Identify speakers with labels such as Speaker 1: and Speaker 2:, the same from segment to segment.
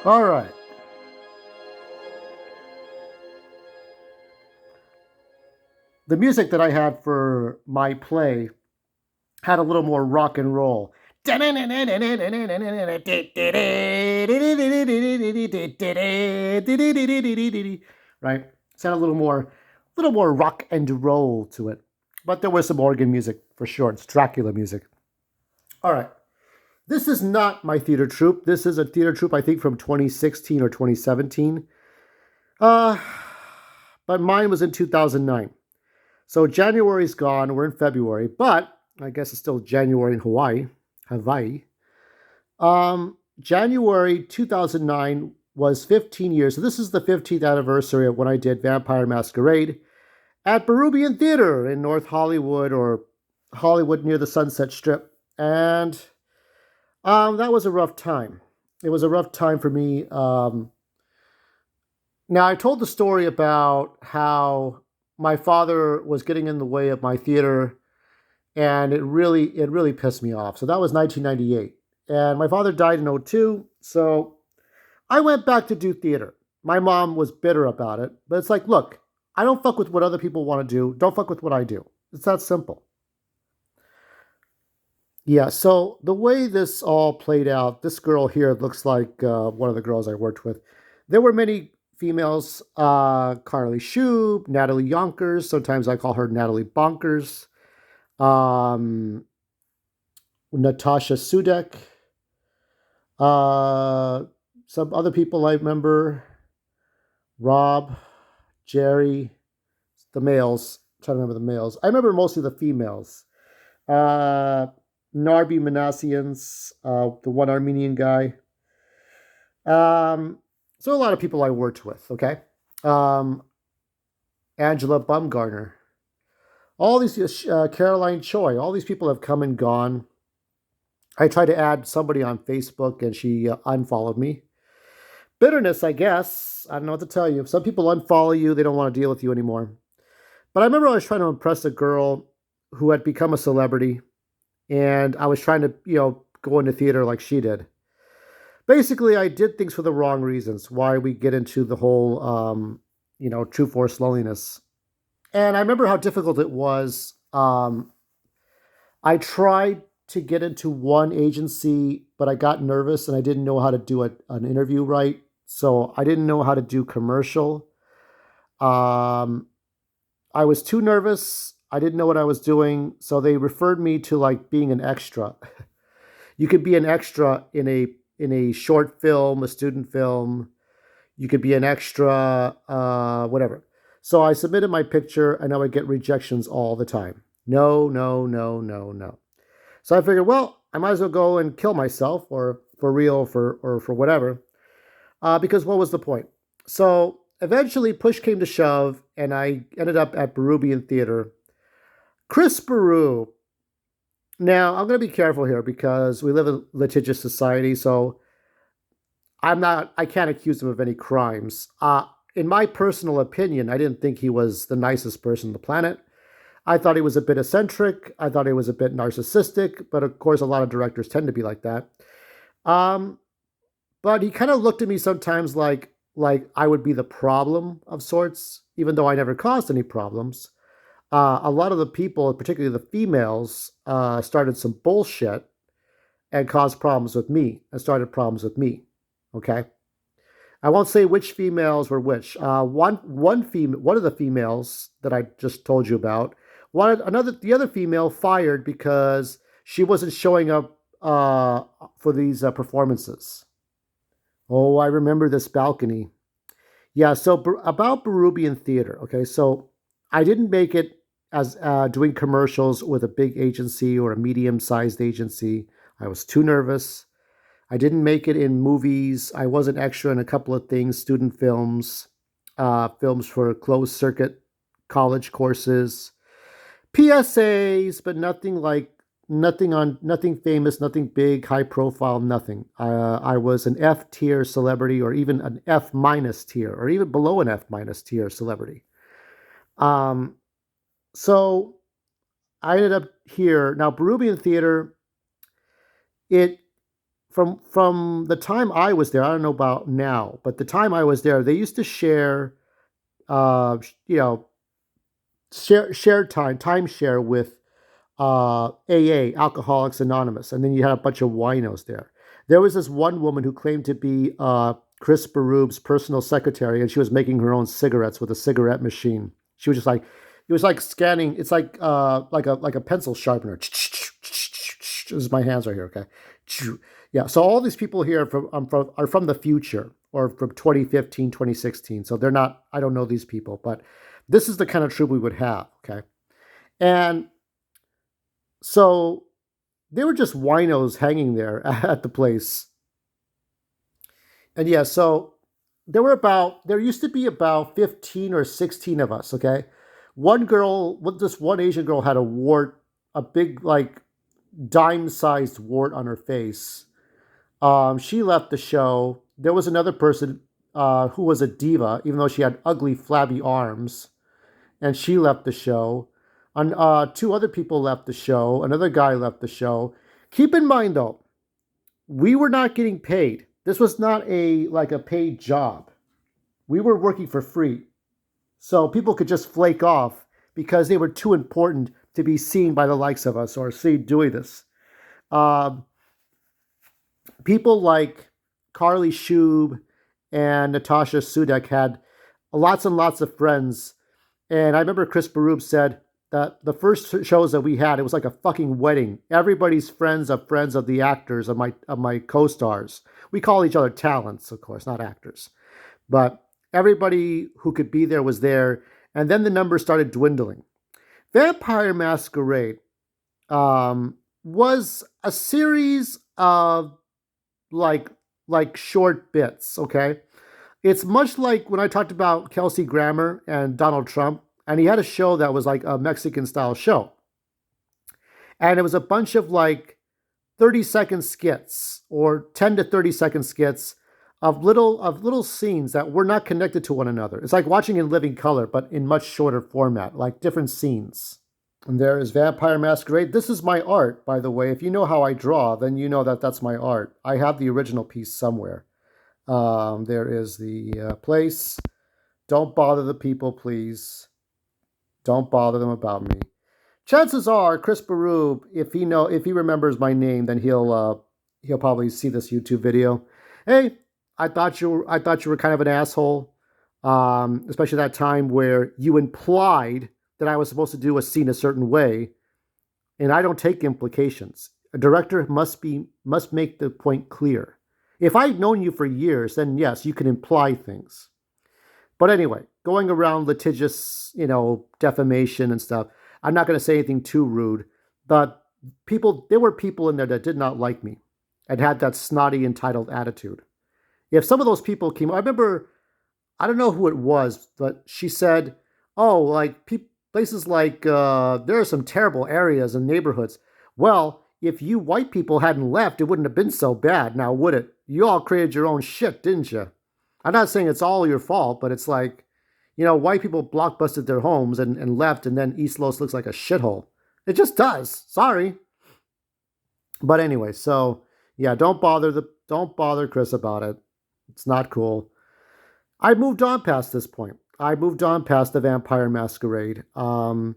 Speaker 1: All right. The music that I had for my play had a little more rock and roll. Right? It's had a little more rock and roll to it. But there was some organ music for sure. It's Dracula music. All right. This is not my theater troupe. This is a theater troupe, I think, from 2016 or 2017. Uh, but mine was in 2009. So January's gone. We're in February, but I guess it's still January in Hawaii. January 2009 was 15 years. So this is the 15th anniversary of when I did Vampire Masquerade at Berrubian Theater in North Hollywood or Hollywood near the Sunset Strip. And that was a rough time. It was a rough time for me. Now, I told the story about how my father was getting in the way of my theater, and it really pissed me off. So that was 1998, and my father died in '02. So I went back to do theater. My mom was bitter about it, but it's like, look, I don't fuck with what other people want to do. Don't fuck with what I do. It's that simple. Yeah, so the way this all played out, this girl here looks like one of the girls I worked with. There were many females, Carly Shube, Natalie Yonkers, sometimes I call her Natalie Bonkers, um, Natasha Sudek, uh, some other people I remember, Rob, Jerry, the males. I'm trying to remember the males. I remember mostly the females. Uh, Narbi Manassians, the one Armenian guy. Um, so a lot of people I worked with. Okay, um, Angela Bumgarner, all these Caroline Choi, all these people have come and gone. I tried to add somebody on Facebook and she unfollowed me. Bitterness, I guess. I don't know what to tell you. Some people unfollow you; they don't want to deal with you anymore. But I remember I was trying to impress a girl who had become a celebrity, and I was trying to, go into theater like she did. Basically, I did things for the wrong reasons. Why we get into the whole, true force loneliness. And I remember how difficult it was. I tried to get into one agency, but I got nervous and I didn't know how to do an interview right. So I didn't know how to do commercial. Um, I was too nervous. I didn't know what I was doing. So they referred me to like being an extra. You could be an extra in a short film, a student film. You could be an extra, whatever. So I submitted my picture, and I would get rejections all the time. No, no, no, no, no. So I figured, well, I might as well go and kill myself, or for real, or for whatever. Because what was the point? So eventually, push came to shove, and I ended up at Berrubian Theater. Chris Baru. Now I'm going to be careful here because we live in a litigious society, so I can't accuse him of any crimes. In my personal opinion, I didn't think he was the nicest person on the planet. I thought he was a bit eccentric. I thought he was a bit narcissistic, but of course, a lot of directors tend to be like that. Um, but he kind of looked at me sometimes like I would be the problem of sorts, even though I never caused any problems. A lot of the people, particularly the females, started some bullshit and caused problems with me and started problems with me. Okay. I won't say which females were which. One of the females that I just told you about wanted the other female fired because she wasn't showing up for these performances. Oh, I remember this balcony. Yeah, so about Berrubian Theater. Okay, so I didn't make it as doing commercials with a big agency or a medium-sized agency. I was too nervous. I didn't make it in movies. I was an extra in a couple of things, student films, films for closed circuit college courses, PSAs, but nothing famous, nothing big, high profile, nothing. I was an F tier celebrity, or even an F minus tier, or even below an F minus tier celebrity. Um, so I ended up here now. Peruvian theater. It from the time I was there, I don't know about now, but the time I was there, they used to share, uh, you know, share timeshare with AA, Alcoholics Anonymous, and then you had a bunch of winos there. There was this one woman who claimed to be Chris Berub's personal secretary, and she was making her own cigarettes with a cigarette machine. She was just like, it was like scanning. It's like a pencil sharpener. This is my hands right here. Okay, yeah. So all these people here are from the future or from 2015, 2016. So they're not. I don't know these people, but this is the kind of troop we would have. Okay, and so they were just winos hanging there at the place. And yeah, so there used to be about 15 or 16 of us, okay? One girl, this one Asian girl had a wart, a big, like, dime sized wart on her face. She left the show. There was another person who was a diva, even though she had ugly, flabby arms, and she left the show. And two other people left the show. Another guy left the show. Keep in mind, though, we were not getting paid. This was not a paid job. We were working for free. So people could just flake off because they were too important to be seen by the likes of us or see doing this. Um, People like Carly Shube and Natasha Sudek had lots and lots of friends. And I remember Chris Berube said that the first shows that we had, it was like a fucking wedding. Everybody's friends of the actors, of my co-stars. We call each other talents, of course, not actors. But everybody who could be there was there. And then the numbers started dwindling. Vampire Masquerade was a series of like short bits, okay? It's much like when I talked about Kelsey Grammer and Donald Trump, and he had a show that was like a Mexican style show. And it was a bunch of like 30-second skits or 10 to 30-second skits of little scenes that were not connected to one another. It's like watching in living color, but in much shorter format, like different scenes. And there is Vampire Masquerade. This is my art, by the way. If you know how I draw, then you know that that's my art. I have the original piece somewhere. There is the place. Don't bother the people, please. Don't bother them about me. Chances are, Chris Berube, if he remembers my name, then he'll probably see this YouTube video. Hey, I thought you were kind of an asshole, especially that time where you implied that I was supposed to do a scene a certain way, and I don't take implications. A director must make the point clear. If I've known you for years, then yes, you can imply things. But anyway, going around litigious, defamation and stuff, I'm not going to say anything too rude, but there were people in there that did not like me and had that snotty, entitled attitude. If some of those people came, I remember, I don't know who it was, but she said, oh, like places like, there are some terrible areas and neighborhoods. Well, if you white people hadn't left, it wouldn't have been so bad, now would it? You all created your own shit, didn't you? I'm not saying it's all your fault, but it's like, white people blockbusted their homes and left, and then East Los looks like a shithole. It just does. Sorry. But anyway, so yeah, don't bother Chris about it. It's not cool. I moved on past this point. I moved on past the Vampire Masquerade. And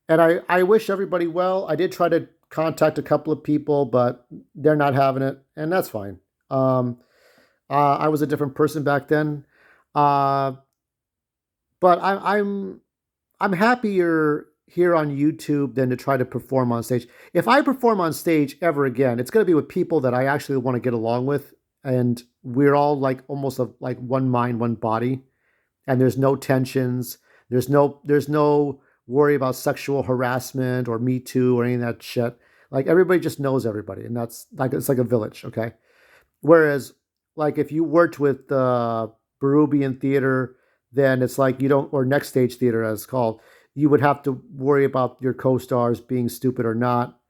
Speaker 1: I wish everybody well. I did try to contact a couple of people, but they're not having it, and that's fine. I was a different person back then. Uh, but I'm happier here on YouTube than to try to perform on stage. If I perform on stage ever again, it's going to be with people that I actually want to get along with, and we're all like almost like one mind, one body, and there's no tensions. There's no worry about sexual harassment or Me Too or any of that shit. Like everybody just knows everybody, and that's like it's like a village, okay? Whereas, like if you worked with Peruvian theater, then it's like you don't, or next stage theater as it's called, you would have to worry about your co-stars being stupid or not.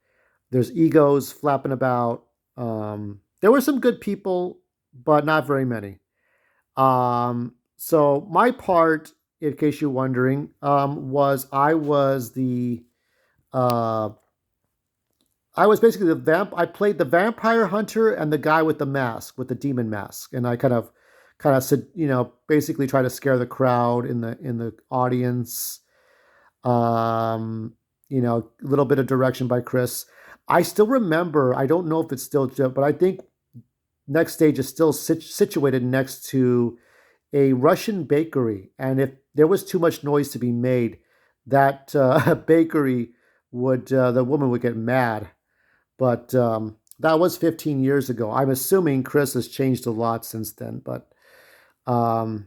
Speaker 1: There's egos flapping about. There were some good people, but not very many. So my part, in case you're wondering, was I was the uh, I was basically the vamp. I played the vampire hunter and the guy with the mask, with the demon mask, and I kind of said, basically try to scare the crowd in the audience. Um, a little bit of direction by Chris. I still remember. I don't know if it's still, but I think next stage is still situated next to a Russian bakery, and if there was too much noise to be made, that bakery would the woman would get mad. But that was 15 years ago. I'm assuming Chris has changed a lot since then, but um,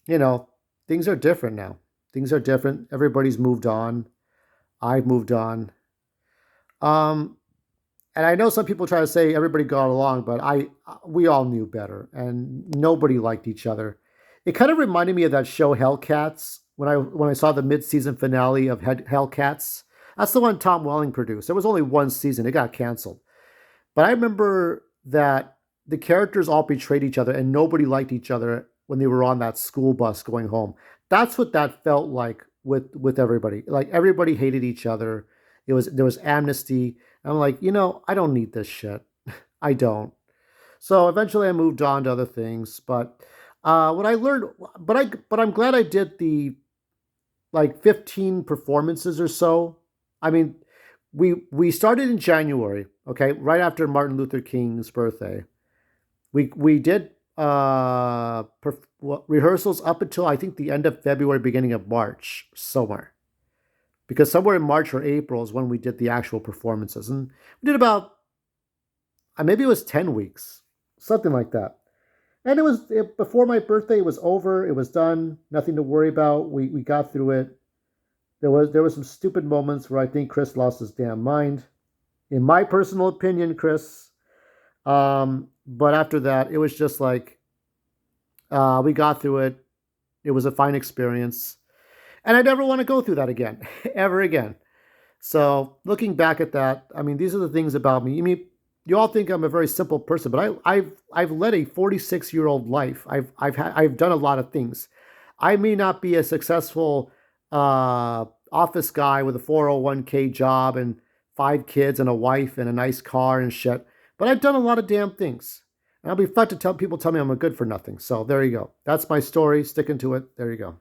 Speaker 1: you know, things are different now. Things are different. Everybody's moved on. I've moved on. Um, and I know some people try to say everybody got along, but we all knew better, and nobody liked each other. It kind of reminded me of that show Hellcats when I saw the mid-season finale of Hellcats. That's the one Tom Welling produced. There was only one season; it got canceled. But I remember that the characters all betrayed each other, and nobody liked each other when they were on that school bus going home. That's what that felt like with everybody. Like everybody hated each other. There was amnesty. I'm like, I don't need this shit. I don't. So eventually, I moved on to other things. But what I learned, but I'm glad I did the like 15 performances or so. I mean, we started in January, okay, right after Martin Luther King's birthday. We did rehearsals up until I think the end of February, beginning of March, somewhere. Because somewhere in March or April is when we did the actual performances, and we did about maybe it was 10 weeks, something like that. And before my birthday. It was over. It was done. Nothing to worry about. We got through it. There was some stupid moments where I think Chris lost his damn mind. In my personal opinion, Chris. But after that, it was just like we got through it. It was a fine experience, and I never want to go through that again, ever again. So looking back at that, I mean, these are the things about me. I mean, you all think I'm a very simple person, but I've led a 46-year-old life. I've done a lot of things. I may not be a successful office guy with a 401k job and 5 kids and a wife and a nice car and shit, but I've done a lot of damn things. And I'll be fun to tell people tell me I'm a good for nothing. So there you go. That's my story. Sticking to it. There you go.